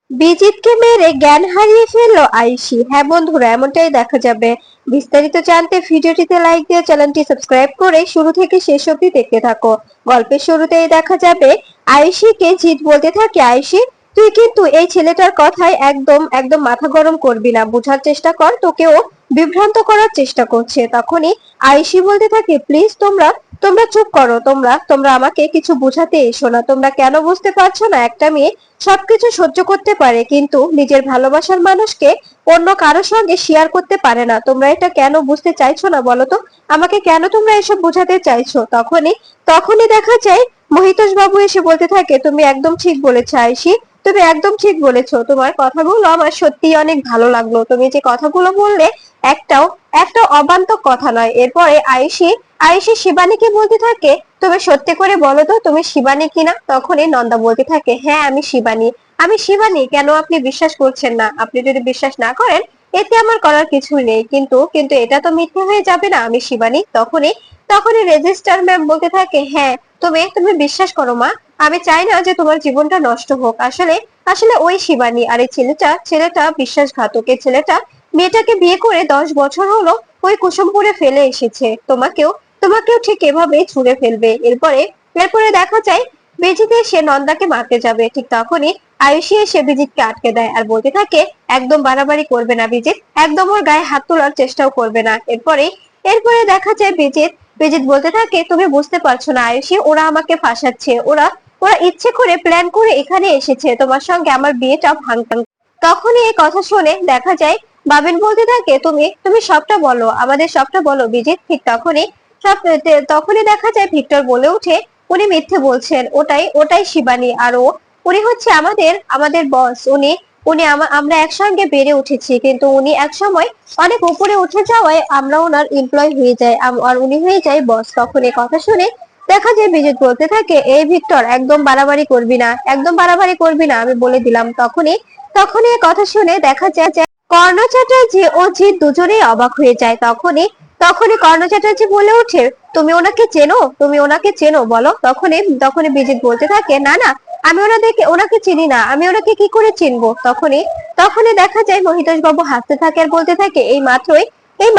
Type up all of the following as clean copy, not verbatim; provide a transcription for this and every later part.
বিজিতকে মেরে জ্ঞান হারিয়ে ফেললো আয়ুষী। হ্যাঁ বন্ধুরা, এমনটাই দেখা যাবে। বিস্তারিত জানতে ভিডিওটিতে লাইক দিয়ে চ্যানেলটি সাবস্ক্রাইব করে শুরু থেকে শেষ অবধি দেখতে থাকো। গল্পের শুরুতেই দেখা যাবে আয়ুষীকে জিৎ বলতে থাকে, আয়ুষী তুই কিন্তু এই ছেলেটার কথায় একদম একদম মাথা গরম করবি না, বোঝার চেষ্টা কর, তোকেও বিভ্রান্ত করার চেষ্টা করছে। তখনই আয়ুষী বলতে থাকে, প্লিজ তোমরা তোমরা চুপ করো, তোমরা তোমরা আমাকে কিছু বোঝাতে এসো না। তোমরা কেন বুঝতে পারছো না একটা মেয়ে সবকিছু সহ্য করতে পারে কিন্তু নিজের ভালোবাসার মানুষকে অন্য কারোর সঙ্গে শেয়ার করতে পারে না? তোমরা এটা কেন বুঝতে চাইছো না বলো তো? আমাকে কেন তোমরা এসব বোঝাতে চাইছো? তখনই তখনই দেখা যায় মহিতোষ বাবু এসে বলতে থাকে, তুমি একদম ঠিক বলেছো আয়ুষী, তুমি একদম ঠিক বলেছো। তোমার কথাগুলো আমার সত্যি অনেক ভালো লাগলো। তুমি যে কথাগুলো বললে একটাও একটাও অবান্তর কথা নয়। এরপরে আয়ুষী আয়ুষী শিবানীকে বলতে থাকে, তুমি সত্যি করে বলো তো তুমি শিবানী কিনা? তখনই নন্দা বলতে থাকে, হ্যাঁ আমি শিবানী, আমি শিবানী। কেন আপনি বিশ্বাস করছেন না? আপনি যদি বিশ্বাস না করেন এতে আমার করার কিছুই নেই, কিন্তু কিন্তু এটা তো মিথ্যে হয়ে যাবে না, আমি শিবানী। তখনই তখনই রেজিস্ট্রার ম্যাম বলতে থাকে, হ্যাঁ তুমি তুমি বিশ্বাস করো মা, আমি চাই না যে তোমার জীবনটা নষ্ট হোক। আসলে আসলে ওই শিবানী, আর এই ছেলেটা ছেলেটা বিশ্বাসঘাতক। এই ছেলেটা মেয়েটাকে বিয়ে করে 10 বছর হলো ওই কুসুমপুরে ফেলে এসেছে। তোমাকেও তোমাকেও ঠিক এভাবে ছুঁড়ে ফেলবে। এরপরে এরপরে দেখা যায় বিজিত এসে নন্দাকে মারতে যাবে। ঠিক তখনই আয়ুষী এসে বিজিতকে আটকে দেয় আর বলতে থাকে, একদম বাড়াবাড়ি করবে না বিজিত, একদম ওর গায়ে হাত তোলার চেষ্টাও করবে না। এরপরে এরপরে দেখা যায় বিজিত বিজিত বলতে থাকে, তুমি বুঝতে পারছো না আয়ুষী, ওরা আমাকে ফাঁসাচ্ছে, ওরা ওরা ইচ্ছে করে প্ল্যান করে এখানে এসেছে তোমার সঙ্গে আমার বিয়েটা ভাঙতে। তখনই এই কথা শুনে দেখা যায় বাবিন বলতে থাকে, তুমি তুমি সবটা বলো, আমাদের সবটা বলো বিজিত। ঠিক তখনই সব তখনই দেখা যায় ভিক্টর বলে ওঠে, উনি মিথ্যে বলছেন, ওটাই ওটাই শিবানী। আর উনি হচ্ছে আমাদের আমাদের বস। উনি উনি আমরা একসঙ্গে বেড়ে উঠেছি, কিন্তু উনি এক সময় অনেক উপরে উঠে যাওয়ায় আমরা ওনার এমপ্লয় হয়ে যাই, আর উনি হয়ে যায় বস। তখন এই কথা শুনে দেখা যায় বিজিত বলতে থাকে, এই ভিক্টর একদম বাড়াবাড়ি করবি না, একদম বাড়াবাড়ি করবি না, আমি বলে দিলাম। তখনই এই কথা শুনে দেখা যায় যে কর্ণ চ্যাটার্জি ও জিৎ দুজনেই অবাক হয়ে যায়। তখনই তখনই কর্ণ চ্যাটার্জি বলে ওঠে, তুমি ওনাকে চেনো? তুমি ওনাকে চেনো বলো? তখনই তখনই বিজিত বলতে থাকে, না না, আমি ওনাকে চিনি না, আমি ওনাকে কি করে চিনবো? তখনই তখনই দেখা যায় মহিতোষ বাবু হাসতে থাকে আর বলতে থাকে, এই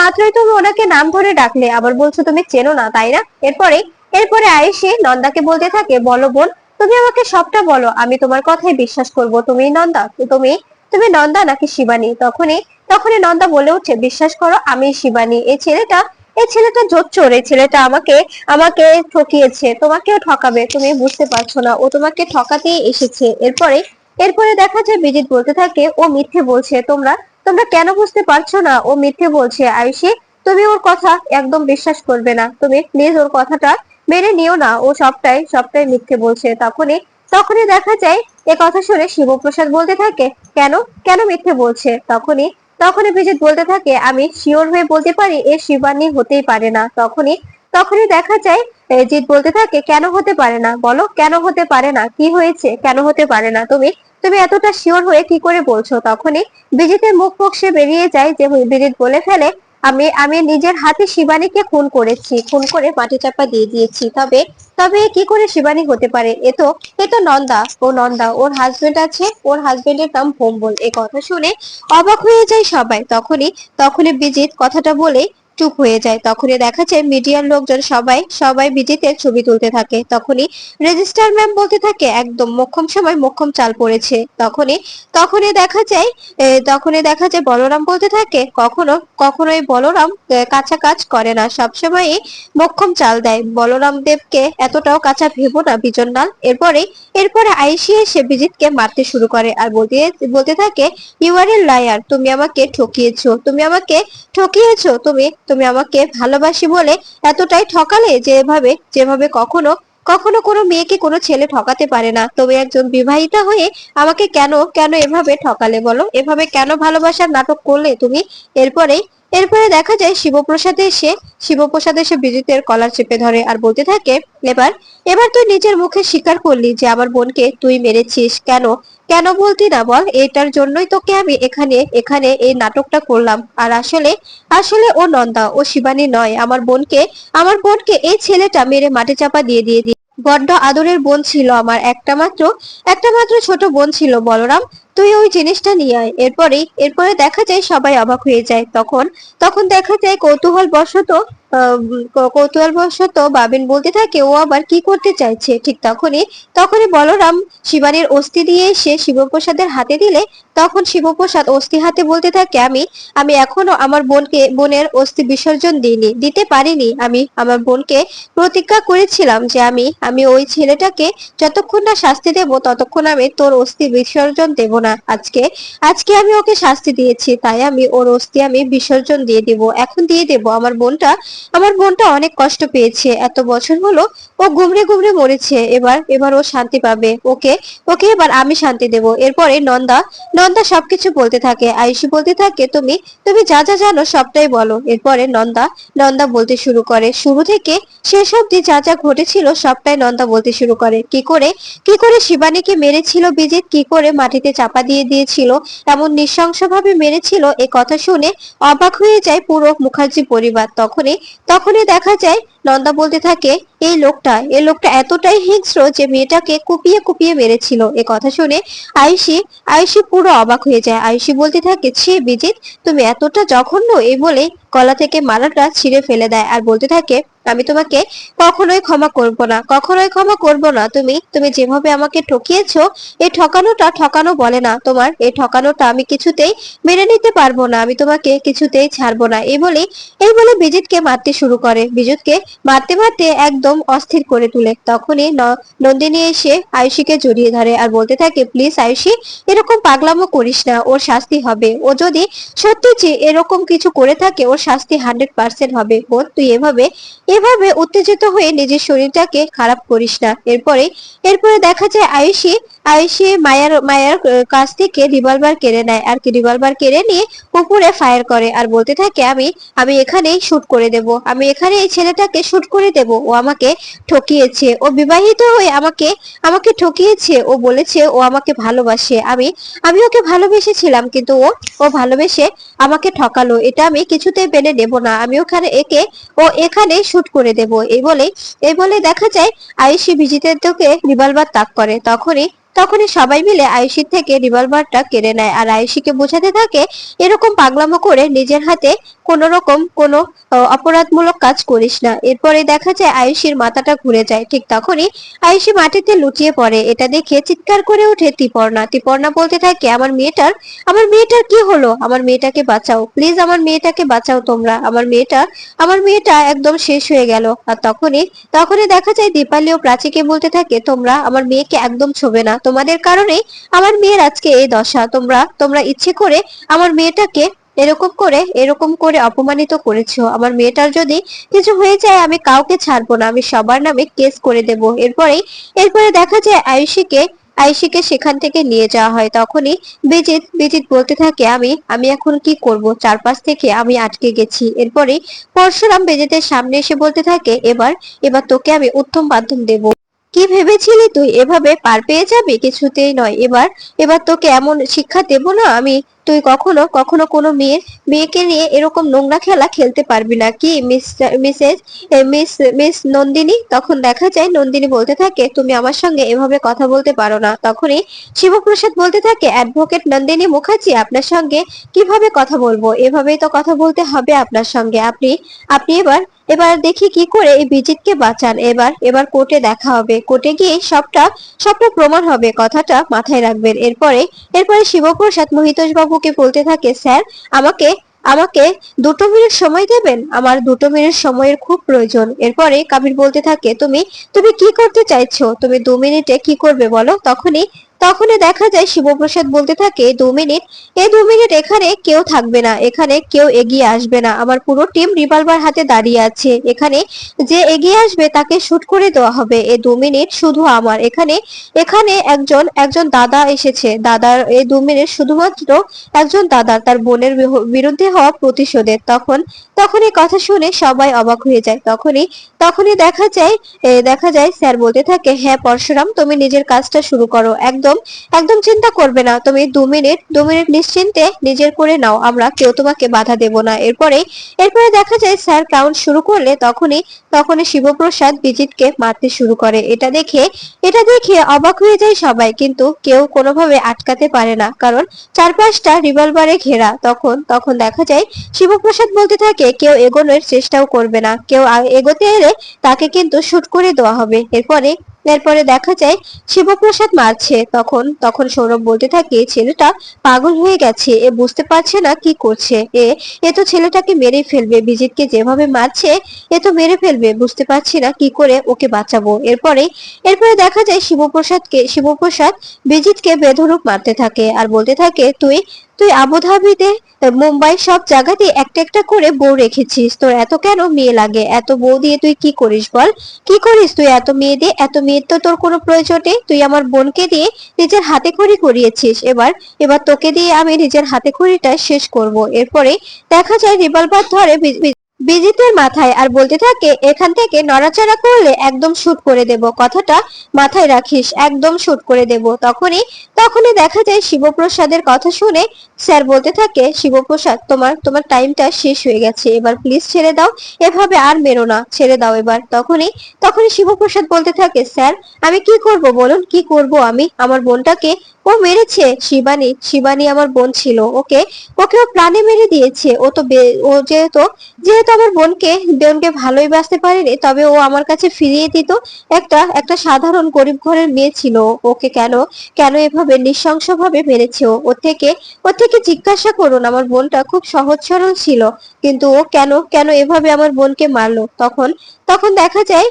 মাত্রই তুমি ওনাকে নাম ধরে ডাকলে, আবার বলছো তুমি চেনো না, তাই না? এরপরে এরপরে আয়ুষী নন্দাকে বলতে থাকে, বলো বোন, তুমি আমাকে সবটা বলো, আমি তোমার কথাই বিশ্বাস করব। তুমি নন্দা, তুমি তুমি নন্দা নাকি শিবানী? তখনই তখনই নন্দা বলে উঠে, বিশ্বাস করো আমি শিবানী। এই ছেলেটা জোচ্চোর, এই ছেলেটা আমাকে আমাকে ঠকিয়েছে, তোমাকেও ঠকাবে, তুমি বুঝতে পারছো না, ও তোমাকে ঠকাতেই এসেছে। এরপরে এরপরে দেখা যায় বিজিত বলতে থাকে, ও মিথ্যে বলছে, তোমরা তোমরা কেন বুঝতে পারছো না? ও মিথ্যে বলছে আয়ুষী, তুমি ওর কথা একদম বিশ্বাস করবে না, তুমি প্লিজ ওর কথাটা মেনে নিও না, ও সবটাই সবটাই মিথ্যে বলছে। তখনই তখনই দেখা যায় এ কথা শুনে শিবপ্রসাদ বলতে থাকে, কেন কেন মিথ্যে বলছে? তখনই বিজিত বলতে থাকে, আমি শিওর হয়ে বলতে পারি এ শিবানী হতেই পারে না। তখনই দেখা যায় জিৎ বলতে থাকে, কেন হতে পারে না বলো, কেন হতে পারে না? কি হয়েছে, কেন হতে পারে না? তুমি তুমি এতটা শিওর হয়ে কি করে বলছো? তখনই বিজিতের মুখ ফসকে বেরিয়ে যায় যে বিজিত বলে ফেলে, আমি নিজের হাতে শিবানীকে খুন করেছি, খুন করে মাটি চাপা দিয়ে দিয়েছি। তবে তবে কি করে শিবানী হতে পারে? এ তো নন্দা, ও নন্দা, ওর হাজবেন্ড আছে, ওর হাজবেন্ডের নাম ভোম্বল। এই কথা শুনে অবাক হয়ে যায় সবাই। তখনই বিজিত কথাটা বলে চুপ হয়ে যায়। তখনই দেখা যায় মিডিয়ার লোকজন সবাই সবাই বিজিতের ছবি তুলতে থাকে। তখনই রেজিস্ট্রার ম্যাম বলতে থাকে, একদম মোক্ষম সময় মোক্ষম চাল পড়েছে। তখনই তখনই দেখা যায় তখনই দেখা যায় বলরাম বলতে থাকে, কখনোই বলরাম কাঁচা কাজ করে না, সবসময় মোক্ষম চাল দেয়। বলরাম দেবকে এতটাও কাঁচা ভেবো না বিজন লাল। এরপরে আইসি এসে বিজিতকে মারতে শুরু করে আর বলতে বলতে থাকে, ইউ আর এ লায়ার, তুমি আমাকে ঠকিয়েছো, তুমি আমাকে ঠকিয়েছো, তুমি তুমি আমাকে ভালোবাসি বলে এতটাই ঠকালে যে এভাবে যেভাবে কখনো কখনো কোনো মেয়েকে কোনো ছেলে ঠকাতে পারে না। তুমি একজন বিবাহিতা হয়ে আমাকে কেন কেন এভাবে ঠকালে বলো? এভাবে কেন ভালোবাসার নাটক করলে তুমি? এরপরে এরপরে দেখা যায় শিবপ্রসাদ এসে বিজিতের কলার চেপে ধরে আর বলতে থাকে, এবার এবার তুই নিজের মুখে স্বীকার করলি যে আমার বোনকে তুই মেরেছিস। কেন কেন বলতি না বল? এটার জন্যই তোকে আমি এখানে এখানে এই নাটকটা করলাম। আর আসলে আসলে ও নন্দা, ও শিবানী নয়। আমার বোনকে এই ছেলেটা মেরে মাটি চাপা দিয়ে বড্ড আদরের বোন ছিল আমার, একটা মাত্র ছোট বোন ছিল বলরাম। তুই ওই জিনিসটা নিয়ে আয়। এরপরে দেখা যায় সবাই অবাক হয়ে যায়। তখন তখন দেখা যায় কৌতূহল বশত বাবিন বলতে থাকে ও আবার কি করতে চাইছে। ঠিক তখনই তখনই বলরাম শিবানীর অস্থি দিয়ে এসে শিবপ্রসাদের হাতে দিলে তখন শিবপ্রসাদ অস্থি হাতে বলতে থাকে আমি আমি এখনো আমার বোনের অস্থি বিসর্জন দিতে পারিনি। আমি আমার বোনকে প্রতিজ্ঞা করেছিলাম যে আমি আমি ওই ছেলেটাকে যতক্ষণ না শাস্তি দেব ততক্ষণ আমি তোর অস্থি বিসর্জন দেব না। আজকে আজকে আমি ওকে শাস্তি দিয়েছি, তাই আমি ওর অস্থি আমি বিসর্জন দিয়ে দেব, এখন দিয়ে দেব। আমার বোনটা অনেক কষ্ট পেয়েছে, এত বছর হলো ও গুমড়ে গুমড়ে মরেছে। এবার এবার ও শান্তি পাবে। ওকে ওকে এবার আমি শান্তি দেব। এরপরে নন্দা নন্দা সবকিছু বলতে থাকে। আয়ুষী বলতে থাকে তুমি তুমি যা যা জানো সবটাই বলো। এরপরে নন্দা নন্দা বলতে শুরু করে, শুরু থেকে শেষ অবধি যা যা ঘটেছিল সবটাই নন্দা বলতে শুরু করে। কি করে শিবানীকে মেরেছিল বিজিত, কি করে মাটিতে চাপা দিয়ে দিয়েছিল, এমন নৃশংসভাবে মেরেছিল। এ কথা শুনে অবাক হয়ে যায় পুরো মুখার্জি পরিবার। তখনই দেখা যায় নন্দা বলতে থাকে এই লোকটা এতটাই হিংস্র যে মেয়েটাকে কুপিয়ে কুপিয়ে মেরেছিল। এ কথা শুনে আয়ুষী আয়ুষী পুরো অবাক হয়ে যায়। আয়ুষী বলতে থাকে ছি বিজিত, তুমি এতটা জঘন্য। এই বলে গলা থেকে মালাটা ছিঁড়ে ফেলে দেয় আর বলতে থাকে আমি তোমাকে কখনোই ক্ষমা করব না, কখনোই ক্ষমা করব না। তুমি তুমি যেভাবে আমাকে ঠকিয়েছো, এই ঠকানোটা ঠকানো বলে না। তোমার এই ঠকানোটা আমি কিছুতেই মেনে নিতে পারবো না, আমি তোমাকে কিছুতেই ছাড়বো না। এই বলে বিজিতকে মারতে শুরু করে। বিজিতকে মারতে মারতে একদম অস্থির করে তুলে। তখনই নন্দিনী এসে আয়ুষীকে জড়িয়ে ধরে আর বলতে থাকে প্লিজ আয়ুষী, এরকম পাগলামো করিস না, ওর শাস্তি হবে। ও যদি সত্যি যে এরকম কিছু করে থাকে ওর শাস্তি 100% হবে। বোন তুই এভাবে এভাবে উত্তেজিত হয়ে নিজের শরীরটাকে খারাপ করিস না। এরপরে দেখা যায় আয়ুষী আয়ুষী মায়ার মায়ার কাছ থেকে রিভলভার কেড়ে নেয় আর কি রিভলভার কেড়ে নিয়ে উপরে ফায়ার করে আর বলতে থাকে আমি আমি এখানেই শুট করে দেব, আমি এখানে এই ছেলেটাকে শুট করে দেব। ও আমাকে ঠকিয়েছে, ও বিবাহিত হয়ে আমাকে আমাকে ঠকিয়েছে। ও বলেছে ও আমাকে ভালোবাসে, আমি আমি ওকে ভালোবেসেছিলাম, কিন্তু ও ভালোবেসে আমাকে ঠকালো। এটা আমি কিছুতেই মেনে নেব না। আমি এখানে শুট করে দেব। এই বলে দেখা যায় আয়ুষী বিজিতের দিকে রিভলভার তাক করে। তখনই সবাই মিলে আয়ুষীর থেকে রিভলভারটা কেড়ে নেয় আর আয়ুষীকে বোঝাতে থাকে এরকম পাগলামো করে নিজের হাতে কোন রকম কোনো অপরাধমূলক কাজ করিস না। এরপরে দেখা যায় আয়ুষীর মাথাটা ঘুরে যায়। ঠিক তখনই আয়ুষী মাটিতে লুটিয়ে পড়ে। এটা দেখে চিৎকার করে ওঠে ত্রিপর্ণা। ত্রিপর্ণা বলতে থাকে আমার মেয়েটার কি হলো, আমার মেয়েটাকে বাঁচাও প্লিজ, আমার মেয়েটাকে বাঁচাও তোমরা, আমার মেয়েটা একদম শেষ হয়ে গেল। আর তখনই দেখা যায় দীপালি ও প্রাচীকে বলতে থাকে তোমরা আমার মেয়েকে একদম ছোবে না, তোমাদের কারণে আমার মেয়ের আজকে এই দশা। তোমরা তোমরা ইচ্ছে করে আমার মেয়েটাকে এরকম করে অপমানিত করেছো। আমার মেয়েটার যদি কিছু হয়ে যায় আমি কাউকে ছাড়বো না, আমি সবার নামে কেস করে দেব। এরপরে দেখা যায় আয়ুষীকে সেখান থেকে নিয়ে যাওয়া হয়। তখনই বিজিত বলতে থাকে আমি আমি এখন কি করব, চারপাশ থেকে আমি আটকে গেছি। এরপরে পরশুরাম বিজিতের সামনে এসে বলতে থাকে এবার এবার তোকে আমি উত্তম মাধ্যম দেব। কি ভেবেছিলি তুই এভাবে পার পেয়ে যাবি? কিছুতেই নয়। এবার এবার তোকে এমন শিক্ষা দেব না আমি, তুই কখনো কখনো কোনো মেয়েকে নিয়ে এরকম নোংরা খেলা খেলতে পারবি না। কি মিসেস মিস মিস নন্দিনী? তখন দেখা যায় নন্দিনী বলতে থাকে তুমি আমার সঙ্গে এভাবে কথা বলতে পারো না। তখনই শিবপ্রসাদ বলতে থাকে অ্যাডভোকেট নন্দিনী মুখার্জি আপনার সঙ্গে কিভাবে কথা বলবো, এভাবেই তো কথা বলতে হবে আপনার সঙ্গে। আপনি আপনি এবার এবার দেখি কি করে এই বিজিতকে বাঁচান। এবার কোর্টে দেখা হবে, কোর্টে গিয়ে সবটা সবটা প্রমাণ হবে, কথাটা মাথায় রাখবেন। এরপরে শিবপ্রসাদ মহিতোষ বাবুকে বলতে থাকে স্যার আমাকে আমাকে 2 মিনিট সময় দেবেন, আমার 2 মিনিট সময়ের খুব প্রয়োজন। এরপরে কবির বলতে থাকে তুমি তুমি কি করতে চাইছো, তুমি 2 মিনিটে কি করবে বলো। তখনই দেখা যায় শিবপ্রসাদ বলতে থাকে 2 মিনিট, এই 2 মিনিট এখানে কেউ থাকবে না, এখানে কেউ এগিয়ে আসবে না, আমার পুরো টিম রিভলভার হাতে দাঁড়িয়ে আছে। এখানে যে এগিয়ে আসবে তাকে শুট করে দেওয়া হবে। এই 2 মিনিট শুধু আমার। এখানে এখানে একজন একজন দাদা এসেছে, দাদার এই 2 মিনিট শুধুমাত্র একজন দাদা তার বোনের বিরুদ্ধে হওয়া প্রতিশোধের। তখনই কথা শুনে সবাই অবাক হয়ে যায়। তখনই দেখা যায় স্যার বলতে থাকে হ্যাঁ পরশুরাম তুমি নিজের কাজটা শুরু করো, একদম একদম একদম চিন্তা করবে না, তুমি 2 মিনিট নিশ্চিন্তে নিজের করে নাও, আমরা কেউ তোমাকে বাধা দেব না। এরপরে দেখা যায় স্যার কাউন্ট শুরু করলে তখনই তখনই শিবপ্রসাদ বিজিতকে মারতে শুরু করে। এটা দেখে অবাক হয়ে যায় সবাই, কিন্তু কেউ কোনোভাবে আটকাতে পারে না, কারণ চারপাশটা রিভলভারে ঘেরা। তখন তখন দেখা যায় শিবপ্রসাদ বলতে থাকে, কেউ এগোনোর চেষ্টাও করবে না, কেউ এগোতে এলে তাকে কিন্তু শুট করে দেওয়া হবে। এরপরে দেখা যায় শিবপ্রসাদ মারছে। তখন তখন সৌরভ বলতে থাকে, ছেলেটা পাগল হয়ে গেছে, এ বুঝতে পারছে না কি করছে। এ তো ছেলেটাকে মেরে ফেলবে, বিজিতকে যেভাবে মারছে এ তো মেরে ফেলবে, বুঝতে পারছি না কি করে ওকে বাঁচাবো। এরপরে দেখা যায় শিবপ্রসাদ বিজিতকে বেধড়ক মারতে থাকে আর বলতে থাকে, তুই তুই আবুধাবিতে, মুম্বাই সব জায়গাতে একটা একটা করে বউ রেখেছিস, তোর এত কেন মেয়ে লাগে? এত বউ দিয়ে তুই কি করিস বল? কি করিস তুই এত মেয়ে দিয়ে? এত মেয়ের তো তোর কোনো প্রয়োজন নেই। তুই আমার বোনকে দিয়ে নিজের হাতে খড়ি করিয়েছিস, এবার এবার তোকে দিয়ে আমি নিজের হাতে খড়িটা শেষ করব। এরপরে দেখা যায় রিভলভার ধরে বিজিতের মাথায় আর বলতে থাকে, এখান থেকে নড়াচড়া করলে একদম শুট করে দেব, কথাটা মাথায় রাখিস, একদম শুট করে দেব। তখনই তখনই দেখা যায় শিবপ্রসাদের কথা শুনে স্যার বলতে থাকে, শিবপ্রসাদ, তোমার তোমার টাইমটা শেষ হয়ে গেছে, এবার প্লিজ ছেড়ে দাও, এভাবে আর মেরো না, ছেড়ে দাও এবার। তখনই শিবপ্রসাদ বলতে থাকে, স্যার আমি কি করব বলুন, কি করব আমি? আমার বোনটাকে ও মেরেছে, শিবানী শিবানী আমার বোন ছিল, ওকে ওকে ও প্রাণে মেরে দিয়েছে। ও যেহেতু যেহেতু আমার বোনকে বোনকে ভালোই বাঁচতে পারেনি, তবে ও আমার কাছে ফিরিয়ে দিত। একটা একটা সাধারণ গরিব ঘরের মেয়ে ছিল, ওকে কেন কেন এভাবে নৃশংসভাবে মেরেছে? ওর থেকে জিজ্ঞাসা করুন, আমার বোনটা খুব সহজ সরল ছিল, কিন্তু ও কেন কেন এভাবে আমার বোনকে মারলো? তখন তখন দেখা যায়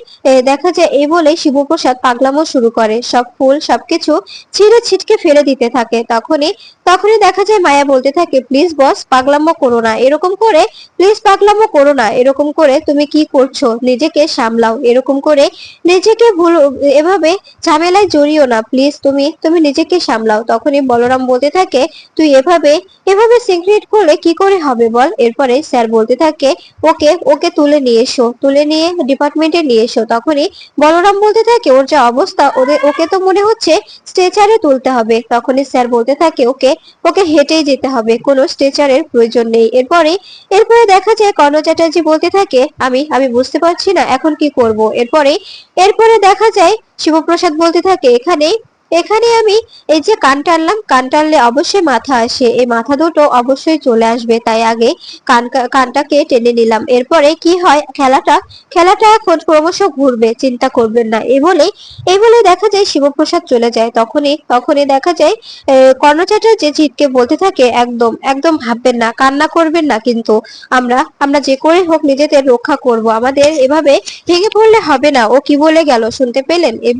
এই বলে শিবপ্রসাদ পাগলামো শুরু করে, সব ফুল সবকিছু ছিঁড়ে ছিটকে ফেলে দিতে থাকে। তখনই তখনই দেখা যায় মায়া বলতে থাকে, প্লিজ বস, পাগলামো করো না এরকম করে, প্লিজ পাগলামো করো না এরকম করে, তুমি কি করছো? নিজেকে সামলাও, এরকম করে নিজেকে ভুল এভাবে ঝামেলায় জড়িও না, প্লিজ, তুমি তুমি নিজেকে সামলাও। তখনই বলরাম বলতে থাকে, তুই এভাবে এভাবে সিক্রেট করলে কি করে হবে বল? এরপরে স্যার বলতে থাকে, ওকে ওকে তুলে নিয়ে ডিপার্টমেন্টে নিয়ে এসো। তখনই বলরাম বলতে থাকে, ওর যা অবস্থা, ওকে তো মনে হচ্ছে স্ট্রেচারে তুলতে হবে। তখনই স্যার বলতে থাকে, ওকে ওকে হেঁটেই যেতে হবে, কোনো স্ট্রেচারের প্রয়োজন নেই। এরপরে দেখা যায় কর্ণ চ্যাটার্জি বলতে থাকে, আমি আমি বুঝতে পারছি না এখন কি করব। এরপরে দেখা যায় শিবপ্রসাদ বলতে থাকে, এখানে এখানে আমি এই যে কান টানলে অবশ্যই মাথা আসে, এই মাথা দুটো অবশ্যই চলে আসবে, তাই আগে কানটাকে টেনে নিলাম। এরপরে কি হয়, খেলাটা খেলাটা এখন ক্রমশ ঘুরবে, চিন্তা করবেন না। এই বলে দেখা যায় শিবপ্রসাদ চলে যায়। তখনই দেখা যায় কর্ণ চ্যাটার্জি জিতকে বলতে থাকে, একদম একদম ভাববেন না, কান্না করবেন না, কিন্তু আমরা আমরা যে করে হোক নিজেদের রক্ষা করব, আমাদের এভাবে ভেঙে পড়লে হবে না। ও কি বলে গেল শুনতে পেলেন? এই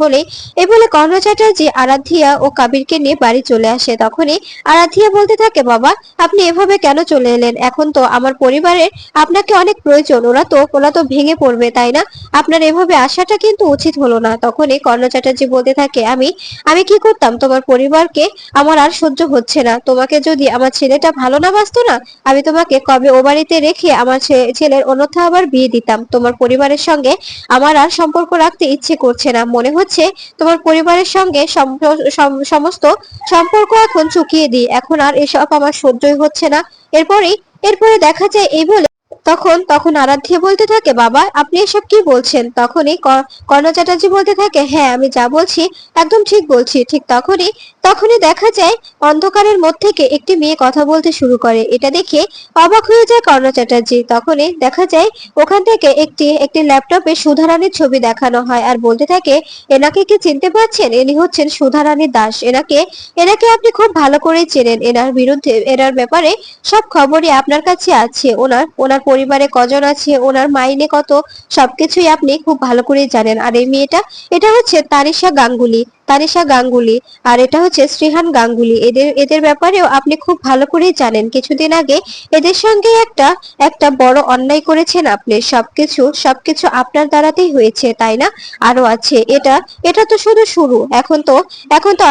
বলে কর্ণ চ্যাটার্জি আরাধ্যা ও কাবিরকে নিয়ে বাড়ি চলে আসে। তখনই আরাধ্যা বলতে থাকে, বাবা আপনি এভাবে কেন চলে এলেন? এখন তো আমার পরিবারের আপনাকে অনেক প্রয়োজন, ওরা তো ভেঙে পড়বে, তাই না? আপনার এভাবে আসাটা কিন্তু উচিত হলো না। তখনই কর্ণ চ্যাটার্জি বলতে থাকে, আমি আমি কি করতাম তোমার পরিবারকে? আমার আর সহ্য হচ্ছে না। তোমাকে যদি আমার ছেলেটা ভালো না বাসতো না, আমি তোমাকে কবে ও বাড়িতে রেখে আমার ছেলের অন্যথা আবার বিয়ে দিতাম। তোমার পরিবারের সঙ্গে আমার আর সম্পর্ক রাখতে ইচ্ছে করছে না, মনে হচ্ছে তোমার পরিবারের সঙ্গে সমস্ত সম্পর্ক এখন চুকিয়ে দিই, এখন আর এসব আমার সহ্যই হচ্ছে না। এরপরে দেখা যায় এই বলে তখন তখন আরাধ্যা বলতে থাকে, বাবা আপনি এসব কি বলছেন? তখনই কর্ণ চ্যাটার্জি বলতে থাকে, হ্যাঁ আমি যা বলছি একদম ঠিক বলছি। ঠিক তখনই দেখা যায় অন্ধকারের মধ্যে থেকে একটি মেয়ে কথা বলতে শুরু করে। এটা দেখে অবাক হয়ে যায় কর্ণ চ্যাটার্জি। তখনই দেখা যায় ওখান থেকে একটি একটি ল্যাপটপে সুধারানীর ছবি দেখানো হয় আর বলতে থাকে, এনাকে কি চিনতে পারছেন? ইনি হচ্ছেন সুধারানী দাস। এনাকে এনাকে আপনি খুব ভালো করেই চেনেন, এনার ব্যাপারে সব খবরই আপনার কাছে আছে। ওনার ওনার পরিবারে কজন আছে, ওনার মাইনে কত, সবকিছুই আপনি খুব ভালো করেই জানেন। আর এই মেয়েটা, এটা হচ্ছে তানিশা গাঙ্গুলি, আর এটা হচ্ছে শ্রীহান গাঙ্গুলি। এদের এদের ব্যাপারেও আপনি খুব ভালো করেই জানেন। কিছুদিন আগে এদের সঙ্গে একটা একটা বড় অন্যায় করেছেন আপনি। সবকিছু আপনার দ্বারাতেই হয়েছে, তাই না? আরো আছে, এটা এটা তো শুধু শুরু, এখন তো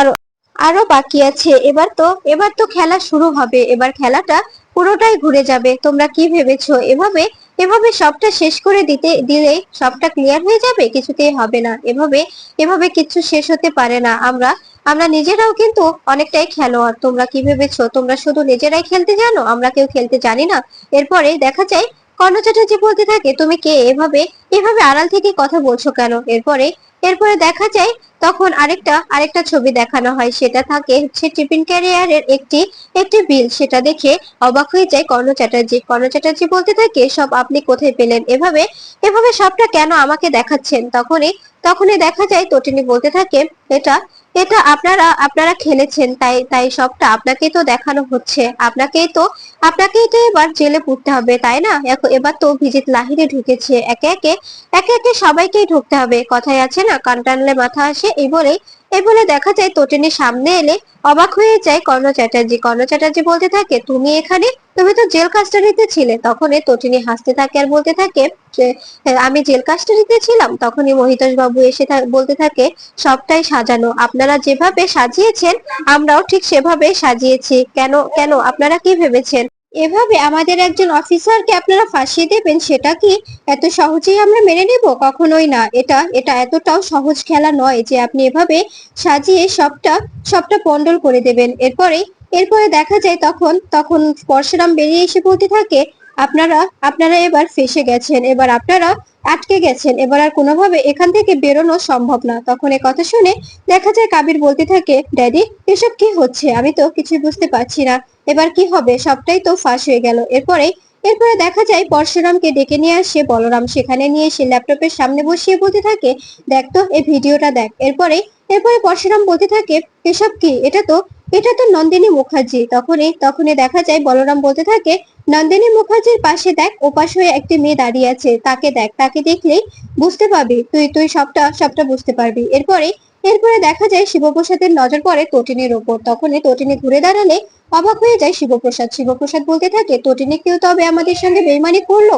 আরো আরো বাকি আছে। এবার তো খেলা শুরু হবে, এবার খেলাটা পুরোটাই ঘুরে যাবে। তোমরা কি ভেবেছো এভাবে এভাবে সবটা শেষ করে দিলে সবটা ক্লিয়ার হয়ে যাবে? কিছুতেই হবে না। এভাবে এভাবে কিছু শেষ হতে পারে না। আমরা আমরা নিজেরাও কিন্তু অনেকটাই খেলোয়াড়। তোমরা কি ভেবেছো তোমরা শুধু নিজেরাই খেলতে জানো, আমরা কেউ খেলতে জানি না? এরপরে দেখা যায় কর্ণ চ্যাটার্জি বলতে থাকে, তুমি কে? এভাবে এভাবে আড়াল থেকে কথা বলছো কেন? এরপরে এরপরে দেখা যায় তখন আরেকটা ছবি দেখানো হয়। সেটা থাকে হচ্ছে টিফিন ক্যারিয়ারের একটি একটি বিল। সেটা দেখে অবাক হয়ে যায় কর্ণ চ্যাটার্জি। কর্ণ চ্যাটার্জি বলতে থাকে, সব আপনি কোথায় পেলেন? এভাবে এভাবে সবটা কেন আমাকে দেখাচ্ছেন? তখনই তখনই দেখা যায় তটিনী বলতে থাকে, এটা এটা আপনারা আপনারা খেলেছেন, তাই তাই সবটা আপনাকেই তো দেখানো হচ্ছে। আপনাকেই তো এবার জেলে পুরতে হবে, তাই না? এবার তো ভিজিট লাহিড়ে ঢুকেছে, একে একে একে একে সবাইকেই ঢুকতে হবে। কথায় আছে না, কান টানলে মাথা আসে। এই বলে দেখা যায় তটিনীর সামনে এলে অবাক হয়ে যায় কর্ণ চ্যাটার্জি। কর্ণ চ্যাটার্জি বলতে থাকে, তুমি এখানে? তুমি তো জেল কাস্টাডিতে ছিলে। তখনই তটিনী হাসতে থাকে আর বলতে থাকে যে, আমি জেল কাস্টাডিতে ছিলাম? তখনই মহিতোষ বাবু এসে বলতে থাকে, সবটাই সাজানো। আপনারা যেভাবে সাজিয়েছেন আমরাও ঠিক সেভাবে সাজিয়েছি। কেন কেন আপনারা কি ভেবেছেন এভাবে আমাদের একজন অফিসারকে আপনারা ফাঁসিয়ে দেবেন? সেটা কি এত সহজেই আমরা মেনে নেব? কখনোই না। এটা এটা এতটাও সহজ খেলা নয় যে আপনি এভাবে সাজিয়ে সবটা সবটা পন্ডল করে দেবেন। এরপরে দেখা যায় তখন তখন পরশুরাম বেরিয়ে এসে বলতে থাকে, আপনারা আপনারা এবার ফেঁসে গেছেন, এবার আপনারা আটকে গেছেন, এবার আর কোনোভাবে এখান থেকে বেরোনো সম্ভব না। তখন এ কথা শুনে দেখা যায় কাবির বলতে থাকে, ড্যাডি এসব কি হচ্ছে? আমি তো কিছুই বুঝতে পারছি না। এবার কি হবে? সবটাই তো ফাঁস হয়ে গেল। এরপরে দেখা যায় পরশুরামকে ডেকে নিয়ে আসে বলরাম। সেখানে নিয়ে এসে ল্যাপটপের সামনে বসিয়ে বলতে থাকে, দেখ তো এই ভিডিওটা দেখ। এরপরে পরশুরাম বলতে থাকে, এসব কি? এটা তো নন্দিনী মুখার্জি। তখনই দেখা যায় বলরাম বলতে থাকে, নন্দিনী মুখার্জির পাশে দেখ, ওপাশ হয়ে একটি মেয়ে দাঁড়িয়ে আছে, তাকে দেখ। তাকে দেখলেই বুঝতে পারবি, তুই তুই সবটা সবটা বুঝতে পারবি। এরপরে দেখা যায় শিবপ্রসাদের নজর পড়ে তটিনীর ওপর। তখনই তটিনী ঘুরে দাঁড়ালে অবাক হয়ে যায় শিবপ্রসাদ। শিবপ্রসাদ বলতে থাকে, তটিনী কেউ তবে আমাদের সঙ্গে বেইমানি করলো?